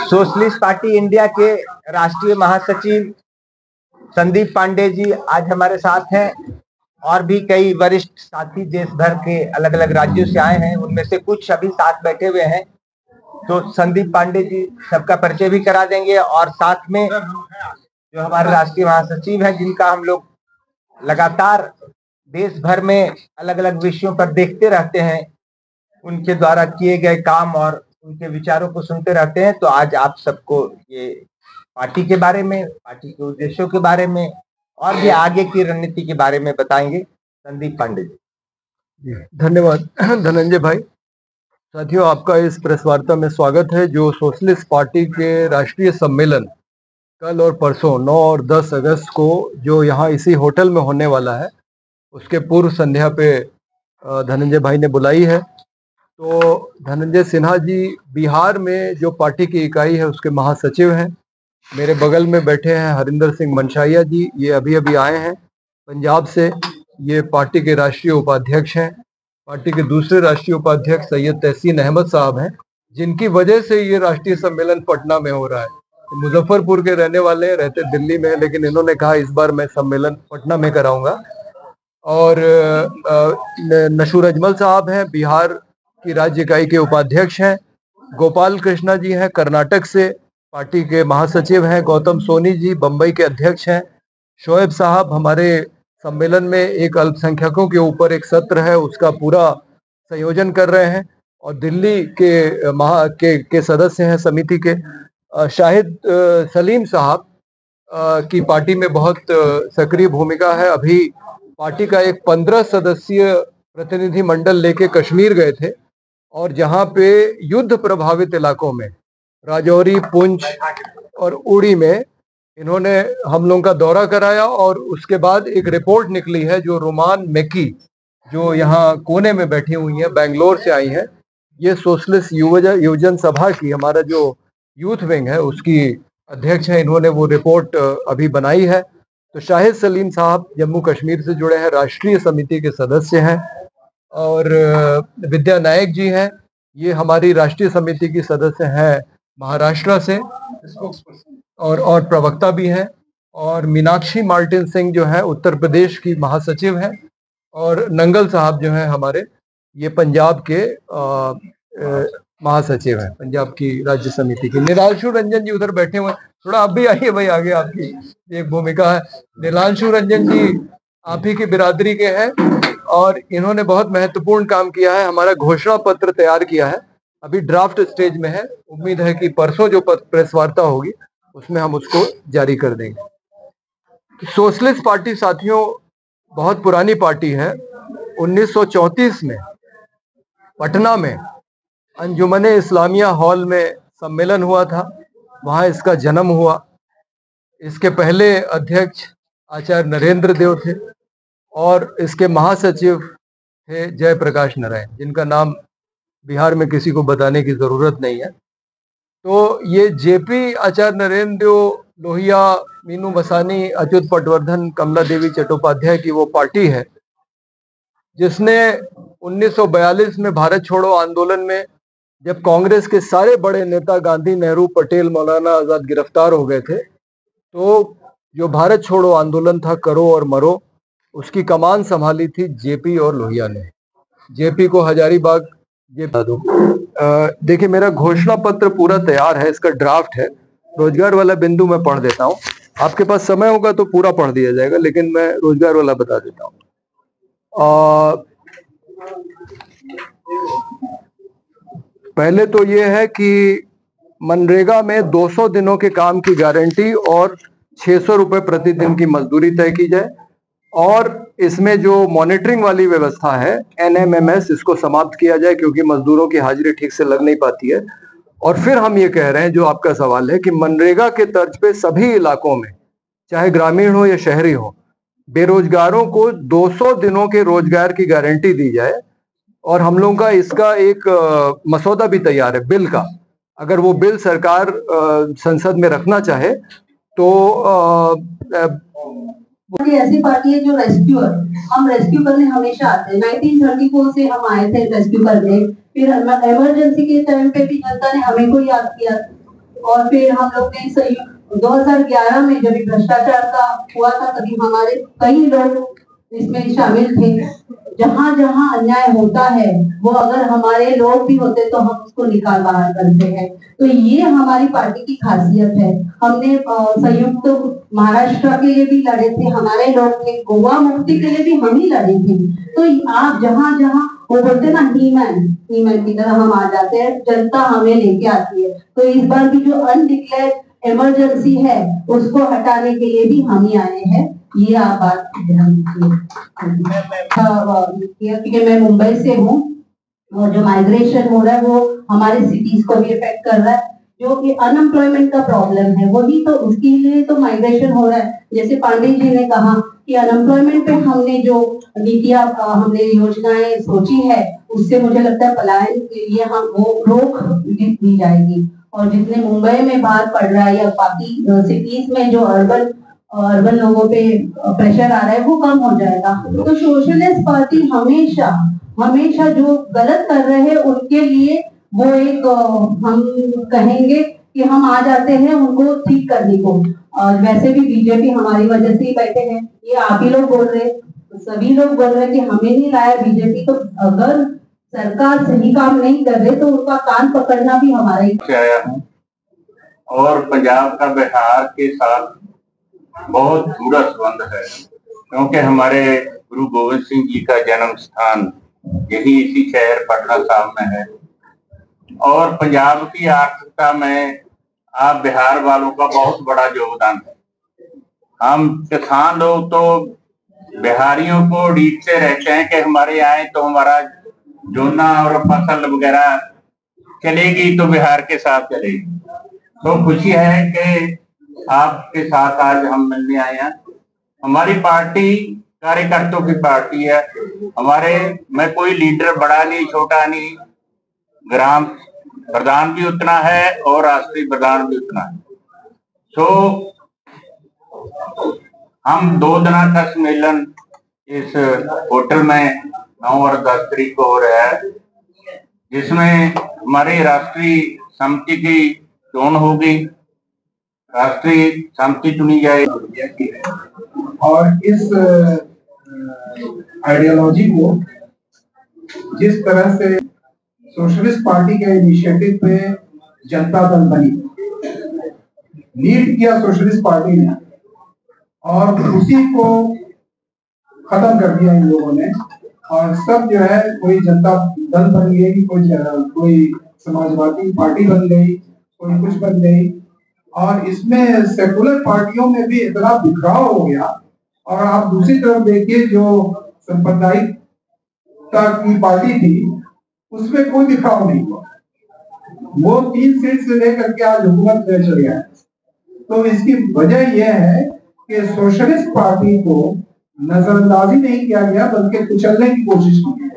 Socialist party India के राष्ट्रीय महासचिव संदीप पांडे जी आज हमारे साथ हैं और भी कई वरिष्ठ साथी देश भर के अलग अलग राज्यों से आए हैं, उनमें से कुछ अभी साथ बैठे हुए हैं। तो संदीप पांडे जी सबका परिचय भी करा देंगे और साथ में जो हमारे राष्ट्रीय महासचिव हैं, जिनका हम लोग लगातार देश भर में अलग अलग विषयों पर देखते रहते हैं, उनके द्वारा किए गए काम और उनके विचारों को सुनते रहते हैं। तो आज आप सबको ये पार्टी के बारे में, पार्टी के उद्देश्यों के बारे में और भी आगे की रणनीति के बारे में बताएंगे संदीप पांडे जी। धन्यवाद धनंजय भाई। साथियों, आपका इस प्रेस वार्ता में स्वागत है। जो सोशलिस्ट पार्टी के राष्ट्रीय सम्मेलन कल और परसों 9 और 10 अगस्त को जो यहाँ इसी होटल में होने वाला है, उसके पूर्व संध्या पे धनंजय भाई ने बुलाई है। तो धनंजय सिन्हा जी बिहार में जो पार्टी की इकाई है उसके महासचिव हैं। मेरे बगल में बैठे हैं हरिंदर सिंह मनशाइया जी, ये अभी अभी आए हैं पंजाब से। ये पार्टी के राष्ट्रीय उपाध्यक्ष हैं। पार्टी के दूसरे राष्ट्रीय उपाध्यक्ष सैयद तहसीन अहमद साहब हैं, जिनकी वजह से ये राष्ट्रीय सम्मेलन पटना में हो रहा है। मुजफ्फरपुर के रहने वाले हैं, रहते दिल्ली में, लेकिन इन्होंने कहा इस बार मैं सम्मेलन पटना में कराऊंगा। और नशूर अजमल साहब हैं, बिहार की राज्य इकाई के उपाध्यक्ष हैं। गोपाल कृष्णा जी हैं, कर्नाटक से पार्टी के महासचिव हैं। गौतम सोनी जी बम्बई के अध्यक्ष हैं। शोएब साहब हमारे सम्मेलन में एक अल्पसंख्यकों के ऊपर एक सत्र है, उसका पूरा संयोजन कर रहे हैं। और दिल्ली के सदस्य हैं समिति के। शाहिद सलीम साहब की पार्टी में बहुत सक्रिय भूमिका है। अभी पार्टी का एक 15 सदस्यीय प्रतिनिधि मंडल लेके कश्मीर गए थे और जहां पे युद्ध प्रभावित इलाकों में राजौरी, पुंछ और उड़ी में इन्होंने हम लोगों का दौरा कराया। और उसके बाद एक रिपोर्ट निकली है जो रोमान मेकी, जो यहाँ कोने में बैठी हुई है, बेंगलोर से आई है, ये सोशलिस्ट युवजन सभा की, हमारा जो यूथ विंग है उसकी अध्यक्ष है। इन्होंने वो रिपोर्ट अभी बनाई है। तो शाहिद सलीम साहब जम्मू कश्मीर से जुड़े हैं, राष्ट्रीय समिति के सदस्य हैं। और विद्या नायक जी हैं, ये हमारी राष्ट्रीय समिति की सदस्य हैं महाराष्ट्र से और प्रवक्ता भी हैं। और मीनाक्षी मार्टिन सिंह जो है उत्तर प्रदेश की महासचिव हैं। और नंगल साहब जो हैं हमारे, ये पंजाब के महासचिव हैं, पंजाब की राज्य समिति की। नीलांशु रंजन जी उधर बैठे हुए हैं, थोड़ा आप भी आइए भाई आगे, आपकी एक भूमिका है। नीलांशु रंजन जी आप ही की बिरादरी के हैं और इन्होंने बहुत महत्वपूर्ण काम किया है। हमारा घोषणा पत्र तैयार किया है, अभी ड्राफ्ट स्टेज में है। उम्मीद है कि परसों जो प्रेस वार्ता होगी उसमें हम उसको जारी कर देंगे। सोशलिस्ट पार्टी साथियों बहुत पुरानी पार्टी है। 1934 में पटना में अंजुमने इस्लामिया हॉल में सम्मेलन हुआ था, वहां इसका जन्म हुआ। इसके पहले अध्यक्ष आचार्य नरेंद्र देव थे और इसके महासचिव थे जयप्रकाश नारायण, जिनका नाम बिहार में किसी को बताने की जरूरत नहीं है। तो ये जेपी आचार्य नरेंद्र देव, लोहिया, मीनू मसानी, अच्युत पटवर्धन, कमला देवी चट्टोपाध्याय की वो पार्टी है जिसने 1942 में भारत छोड़ो आंदोलन में, जब कांग्रेस के सारे बड़े नेता गांधी, नेहरू, पटेल, मौलाना आजाद गिरफ्तार हो गए थे, तो जो भारत छोड़ो आंदोलन था, करो और मरो, उसकी कमान संभाली थी जेपी और लोहिया ने। जेपी को हजारीबाग देखिए, मेरा घोषणा पत्र पूरा तैयार है, इसका ड्राफ्ट है। रोजगार वाला बिंदु मैं पढ़ देता हूँ, आपके पास समय होगा तो पूरा पढ़ दिया जाएगा, लेकिन मैं रोजगार वाला बता देता हूँ। पहले तो ये है कि मनरेगा में 200 दिनों के काम की गारंटी और 600 रुपए प्रतिदिन की मजदूरी तय की जाए। और इसमें जो मॉनिटरिंग वाली व्यवस्था है NMMS, इसको समाप्त किया जाए, क्योंकि मजदूरों की हाजिरी ठीक से लग नहीं पाती है। और फिर हम ये कह रहे हैं, जो आपका सवाल है, कि मनरेगा के तर्ज पे सभी इलाकों में, चाहे ग्रामीण हो या शहरी हो, बेरोजगारों को 200 दिनों के रोजगार की गारंटी दी जाए। और हम लोगों का इसका एक मसौदा भी तैयार है बिल का। अगर वो बिल सरकार संसद में रखना चाहे तो ऐसी पार्टी है जो रेस्क्यूअर, हम रेस्क्यू करने हमेशा आते हैं। 1934 से हम आए थे रेस्क्यू करने, फिर इमरजेंसी के टाइम पे भी जनता ने हमें को याद किया। और फिर हम लोग ने 2011 में जब ये भ्रष्टाचार का हुआ था, तभी हमारे कई लोग इसमें शामिल थे। जहाँ जहाँ अन्याय होता है वो अगर हमारे लोग भी होते तो हम उसको निकाल बाहर करते हैं। तो ये हमारी पार्टी की खासियत है। हमने संयुक्त महाराष्ट्र के लिए भी लड़े थे, हमारे लोग थे, गोवा मुक्ति के लिए भी हम ही लड़े थे। तो आप जहाँ जहाँ वो बोलते ना हीमैन की तरह हम आ जाते हैं, जनता हमें लेके आती है। तो इस बार भी जो अनडिक्लेयर्ड इमरजेंसी है उसको हटाने के लिए भी हम ही आए हैं। ये आप बात ध्यान दीजिए। क्योंकि मैं मुंबई से हूँ और जो माइग्रेशन हो रहा है वो हमारे सिटीज को भी इफेक्ट कर रहा है। जो कि अनएम्प्लॉयमेंट का प्रॉब्लम है वही तो, उसके लिए तो माइग्रेशन हो रहा है। जैसे पांडे जी ने कहा कि अनएम्प्लॉयमेंट पे हमने जो नीतियां हमने योजनाएं सोची है उससे मुझे लगता है पलायन के लिए हम वो रोक दी जाएगी। और जितने मुंबई में बाहर पड़ रहा है या बाकी सिटीज में जो अर्बन लोगों पे प्रेशर आ रहा है वो कम हो जाएगा। तो सोशलिस्ट पार्टी हमेशा हमेशा जो गलत कर रहे हैं उनके लिए वो एक हम कहेंगे कि हम आ जाते हैं उनको ठीक करने को। और वैसे भी बीजेपी हमारी वजह से ही बैठे हैं, ये आप ही लोग बोल रहे, सभी लोग बोल रहे कि हमें नहीं लाया बीजेपी। तो अगर सरकार सही काम नहीं कर रहे तो उनका कान पकड़ना भी हमारा ही। आया हूँ और पंजाब का बिहार के साथ बहुत बुरा संबंध है, क्योंकि हमारे गुरु गोविंद सिंह जी का जन्म स्थान यही इसी शहर पटना साहब में है। और पंजाब की आर्थिकता में आप बिहार वालों का बहुत बड़ा योगदान है। हम किसान लोग तो बिहारियों को उड़ीसते रहते हैं कि हमारे आए तो हमारा जोना और फसल वगैरह चलेगी तो बिहार के साथ चलेगी। तो खुशी है कि आपके साथ आज हम मिलने आए हैं। हमारी पार्टी कार्यकर्ताओं की पार्टी है। मैं कोई लीडर बड़ा नहीं छोटा नहीं, ग्राम प्रधान भी उतना है और राष्ट्रीय प्रधान भी उतना है। तो हम 2 दिना का सम्मेलन इस होटल में 9 और 10 तारीख को हो रहा है, जिसमें हमारी राष्ट्रीय समिति की चुन होगी, राष्ट्रीय समिति चुनी जाएगी। और इस आइडियोलॉजी को जिस तरह से सोशलिस्ट पार्टी के इनिशिएटिव पे जनता दल बनी, लीड किया सोशलिस्ट पार्टी ने और उसी को खत्म कर दिया इन लोगों ने। और सब जो है कोई जनता दल बन गई, कोई समाजवादी पार्टी बन गई, कोई कुछ बन गई। और इसमें सेकुलर पार्टियों में भी इतना बिखराव हो गया। और आप दूसरी तरफ देखिए जो सांप्रदायिकता की पार्टी थी उसमें कोई बिखराव नहीं हुआ, वो 3 सीट से लेकर के आज हुकूमत में चल गया है। तो इसकी वजह यह है कि सोशलिस्ट पार्टी को नजरअंदाजी नहीं किया गया बल्कि कुचलने की कोशिश की गई।